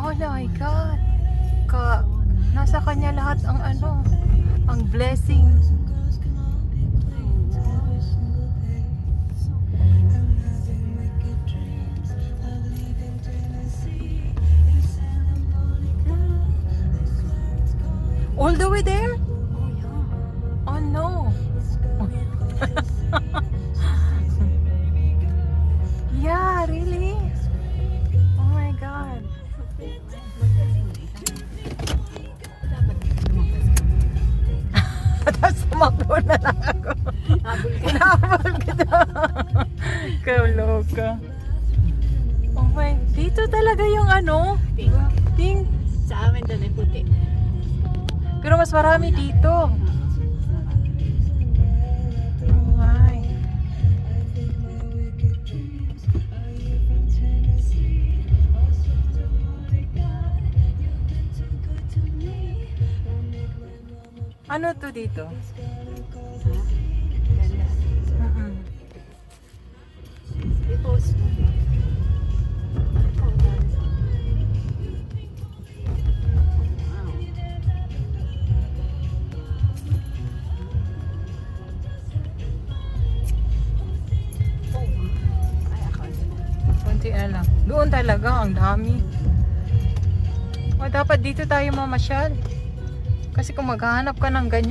Oh my God. Nasa kanya lahat ang ang blessing. All the way there? Oh no. Yeah, really? Oh my God. Tapos sumakbo na lang ako. Hinabol kita. Kauloka. Oh my, dito talaga yung pink. Sa amin doon ay puti. Pero mas marami dito. Oh my. Ano to dito? Ganda. I-post mo. Konti na lang. Doon talaga, ang dami. O, dapat dito tayo mamasyal. Kasi kung maghahanap ka ng ganyan,